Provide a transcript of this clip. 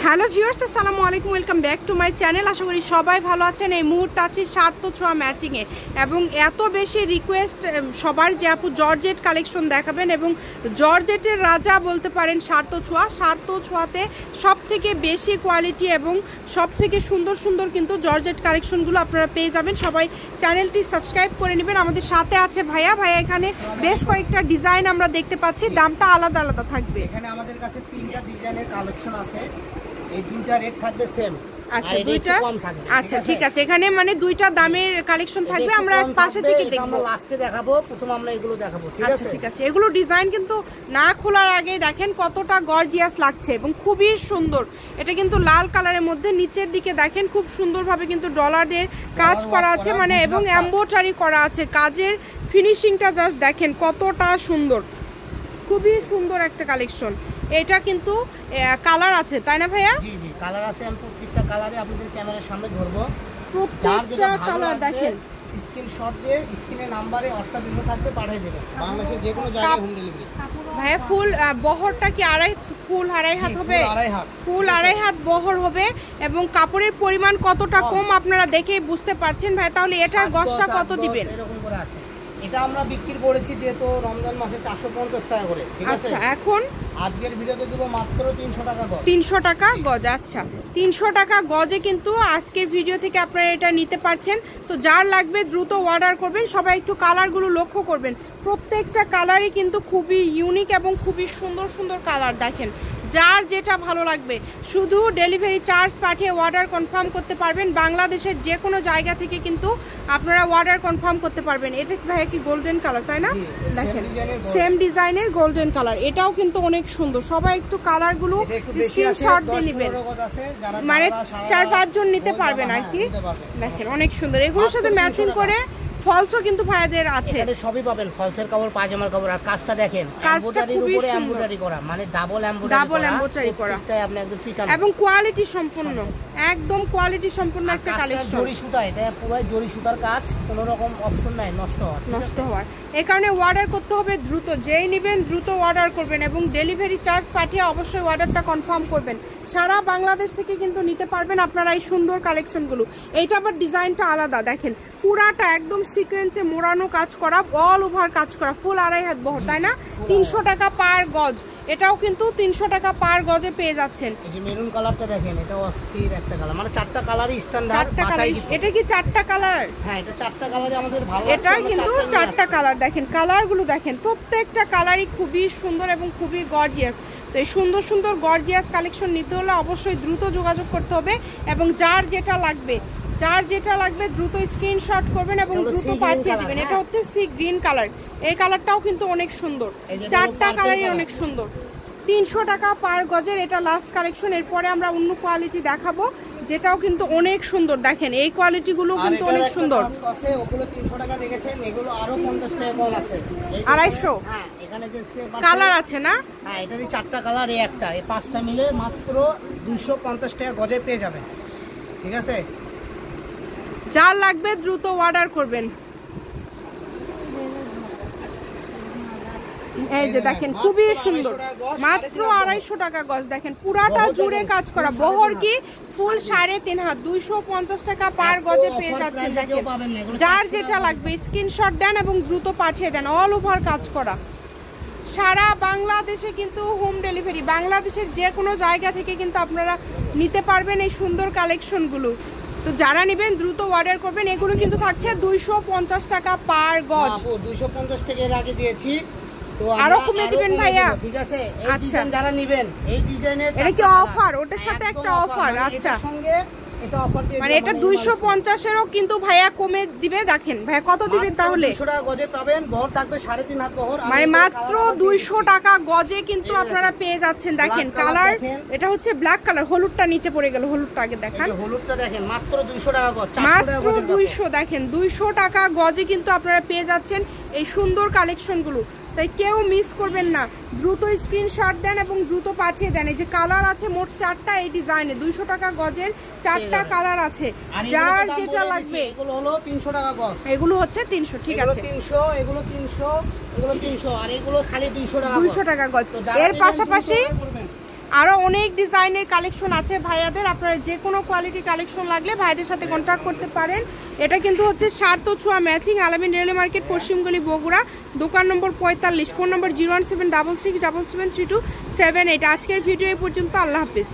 Hello viewers, আসসালামু আলাইকুম, welcome back to my channel. আশা করি সবাই ভালো আছেন। এই মুহূর্তে আছি সার্থ ছোঁয়া ম্যাচিংয়ে এবং এত বেশি রিকোয়েস্ট সবার যে আপু জর্জেট কালেকশন দেখাবেন এবং জর্জেটের রাজা বলতে পারেন সার্থ ছোঁয়া। সার্থ ছোঁয়াতে সব থেকে বেশি কোয়ালিটি এবং সব থেকে সুন্দর সুন্দর কিন্তু জর্জেট কালেকশনগুলো আপনারা পেয়ে যাবেন। সবাই চ্যানেলটি সাবস্ক্রাইব করে নেবেন। আমাদের সাথে আছে ভাইয়া। এখানে বেশ কয়েকটা ডিজাইন আমরা দেখতে পাচ্ছি, দামটা আলাদা আলাদা থাকবে। এখানে আমাদের কাছে তিনটা ডিজাইনের কালেকশন আছে, এই দুইটা রেট থাকবে সেম। আচ্ছা, দুইটা কম থাকবে। আচ্ছা ঠিক আছে, এখানে মানে দুইটা দামের কালেকশন থাকবে। আমরা পাশে থেকে দেখব, আমরা লাস্টে দেখাবো, প্রথমে আমরা এগুলো দেখাবো, ঠিক আছে? ঠিক আছে। এগুলো ডিজাইন কিন্তু না খোলার আগে দেখেন কতটা গর্জিয়াস লাগছে এবং খুবই সুন্দর। এটা কিন্তু লাল কালারের মধ্যে, নিচের দিকে দেখেন খুব সুন্দরভাবে কিন্তু ডলারের কাজ করা আছে মানে এবং এমব্রয়ডারি করা আছে। কাজের ফিনিশিংটা জাস্ট দেখেন কতটা সুন্দর, খুবই সুন্দর একটা কালেকশন। এটা কিন্তু কালার আছে, তাই না ভাইয়া? জি জি, কালার আছে। আমি প্রত্যেকটা কালারে আপনাদের ক্যামেরার সামনে ধরবো। প্রত্যেকটা কালার দেখেন, স্ক্রিনশট দিয়ে স্ক্রিনে নম্বরে WhatsApp লিংক থাকবে, পাঠিয়ে দেবেন। বাংলাদেশের যে কোনো জায়গায় হোম ডেলিভারি। ভাইয়া ফুল বহরটা কি ফুল আড়াই হাত হবে? ফুল আড়াই হাত বহর হবে এবং কাপড়ের পরিমাণ কতটা কম আপনারা দেখেই বুঝতে পারছেন ভাই। তাহলে এটার গজটা কত দিবেন? এরকম করে আছে। এটা আমরা বিক্রি করেছি যেহেতু রমজান মাসে 450 টাকা করে, ঠিক আছে? আচ্ছা, এখন আজকের ভিডিওতে দেব মাত্র 300 টাকা গজ। 300 টাকা গজ। আচ্ছা, 300 টাকা গজে কিন্তু আজকের ভিডিও থেকে আপনারা এটা নিতে পারছেন। তো যার লাগবে দ্রুত অর্ডার করবেন। সবাই একটু কালারগুলো লক্ষ্য করবেন, প্রত্যেকটা কালারই কিন্তু খুবই ইউনিক এবং খুবই সুন্দর সুন্দর কালার। দেখেন যার যেটা ভালো লাগবে শুধু ডেলিভারি চার্জ পাঠিয়ে অর্ডার কনফার্ম করতে পারবেন। বাংলাদেশের যে কোনো জায়গা থেকে কিন্তু আপনারা অর্ডার কনফার্ম করতে পারবেন। এটা ভাইয়া কি গোল্ডেন কালার, তাই না? দেখেন সেম ডিজাইনের গোল্ডেন কালার, এটাও কিন্তু অনেক সুন্দর। সবাই একটু কালারগুলো স্ক্রিনশট দিয়ে নেবেন, মানে 4-5 জন নিতে পারবেন আর কি। দেখেন অনেক সুন্দর, এগুলোর সাথে ম্যাচিং করে ফলসও কিন্তু ভাইয়াদের আছে। এখানে সবই পাবেন, ফলসের কাপড়, পাজামার কাপড়। আর কাজটা দেখেন, এমব্রয়ডারির উপরে এমব্রয়ডারি করা, মানে ডাবল এমব্রয়ডারি করা। এটাই আপনি একদম ফিট এবং কোয়ালিটি সম্পূর্ণ, একদম কোয়ালিটি সম্পূর্ণ একটা কালেকশন। জরি সুতা, এটা পুরো জরি সুতার কাজ, কোনো রকম অপশন নাই নষ্ট হওয়ার। এই কারণে অর্ডার করতে হবে দ্রুত। যেই নেবেন দ্রুত অর্ডার করবেন এবং ডেলিভারি চার্জ পাঠিয়ে অবশ্যই অর্ডারটা কনফার্ম করবেন। সারা বাংলাদেশ থেকে কিন্তু নিতে পারবেন আপনারা এই সুন্দর কালেকশনগুলো। এইটা আবার ডিজাইনটা আলাদা, দেখেন পুরাটা একদম সিকোয়েন্সে মোড়ানো কাজ করা, অল ওভার কাজ করা, ফুল আড়াই হাত বহর, তাই না? 300 টাকা পার গজ। এটাও কিন্তু 300 টাকা পার গজে পেয়ে যাচ্ছেন। এই যে মেরুন কালারটা দেখেন, এটা অস্থির একটা কালার, মানে 4টা কালারই স্ট্যান্ডার্ড। এটা কি 4টা কালার? হ্যাঁ, এটা 4টা কালারই আমাদের ভালো লাগছে। এটাই কিন্তু 4টা কালার। দেখেন কালারগুলো দেখেন, প্রত্যেকটা কালারই খুবই সুন্দর এবং খুবই গর্জিয়াস। তো এই সুন্দর সুন্দর গর্জিয়াস কালেকশন নিতে হলে অবশ্যই দ্রুত যোগাযোগ করতে হবে এবং যার যেটা লাগবে দ্রুত স্ক্রিনশট করবেন এবং দ্রুত পাঠিয়ে দিবেন। এটা হচ্ছে সি গ্রিন কালার, এই কালারটাও কিন্তু অনেক সুন্দর। 4টা কালারই অনেক সুন্দর। 300 টাকা পার গজের এটা লাস্ট কালেকশন। এরপরে আমরা অন্য কোয়ালিটি দেখাবো যেটাও কিন্তু অনেক সুন্দর। দেখেন এই কোয়ালিটিগুলো কিন্তু অনেক সুন্দর। ওগুলো 300 টাকা দেখেছেন, এগুলো আরো 50 টাকা কম আছে, 250। হ্যাঁ, এখানে দেখতে কালার আছে না? হ্যাঁ, এটারই 4টা কালার, এই একটা, এই 5টা মিলে মাত্র 250 টাকা গজে পেয়ে যাবেন, ঠিক আছে? যার লাগবে দ্রুত অর্ডার করবেন। এই যে দেখেন খুবই সুন্দর, মাত্র 250 টাকা গজ। দেখেন পুরাটা জুড়ে কাজ করা, বহর কি ফুল 3.5 হাত, 250 টাকা পার গজে পেয়ে যাচ্ছেন। দেখেন যার যেটা লাগবে স্ক্রিনশট দেন এবং দ্রুত পাঠিয়ে দেন। অল ওভার কাজ করা, সারা বাংলাদেশে কিন্তু হোম ডেলিভারি। বাংলাদেশের যে কোনো জায়গা থেকে কিন্তু আপনারা নিতে পারবেন এই সুন্দর কালেকশনগুলো। তো যারা নেবেন দ্রুত অর্ডার করবেন। এগুলো কিন্তু থাকছে 250 টাকা পার গজ। 250 টাকা এর আগে দিয়েছি, তো আরো কমে দিবেন ভাইয়া, ঠিক আছে? এই ডিজাইন যারা নেবেন, এই ডিজাইনের এটা কি অফার? ওটার সাথে একটা অফার। আচ্ছা, সঙ্গে এটা অফার দিয়ে, মানে এটা 250 এরও কিন্তু ভাইয়া কমে দিবে। দেখেন ভাইয়া কত দিবেন তাহলে? 200 টাকা গজে পাবেন, বহর থাকবে 3.5 হাত বহর, মানে মাত্র 200 টাকা গজে কিন্তু আপনারা পেয়ে যাচ্ছেন। দেখেন কালার, এটা হচ্ছে ব্ল্যাক কালার, হলুদটা নিচে পড়ে গেল, হলুদটা আগে দেখান। হলুদটা দেখেন মাত্র 200 টাকা গজ, মাত্র 200। দেখেন 200 টাকা গজে কিন্তু আপনারা পেয়ে যাচ্ছেন এই সুন্দর কালেকশনগুলো। তাই কেউ মিস করবেন না, দ্রুত স্ক্রিনশট দেন এবং দ্রুত পাঠিয়ে দেন। এই যে কালার আছে মোট 4টা এই ডিজাইনে, 200 টাকা গজের 4টা কালার আছে। যার যেটা লাগবে, এগুলো হলো 300 টাকা গজ, এগুলো হচ্ছে 300, ঠিক আছে? 300, এগুলো 300, এগুলো 300, আর এগুলো খালি 200 টাকা, 200 টাকা গজ। এর পাশাপাশি আরও অনেক ডিজাইনের কালেকশন আছে ভাইয়াদের, আপনারা যে কোনো কোয়ালিটি কালেকশন লাগলে ভাইদের সাথে কন্ট্যাক্ট করতে পারেন। এটা কিন্তু হচ্ছে সার্থ ছোঁয়া ম্যাচিং, আলামিন রেলওয়ে মার্কেট, পশ্চিমগলি, বগুড়া, দোকান নম্বর 45, ফোন নম্বর 01766773278। আজকের ভিডিও এই পর্যন্ত, আল্লাহ হাফিজ।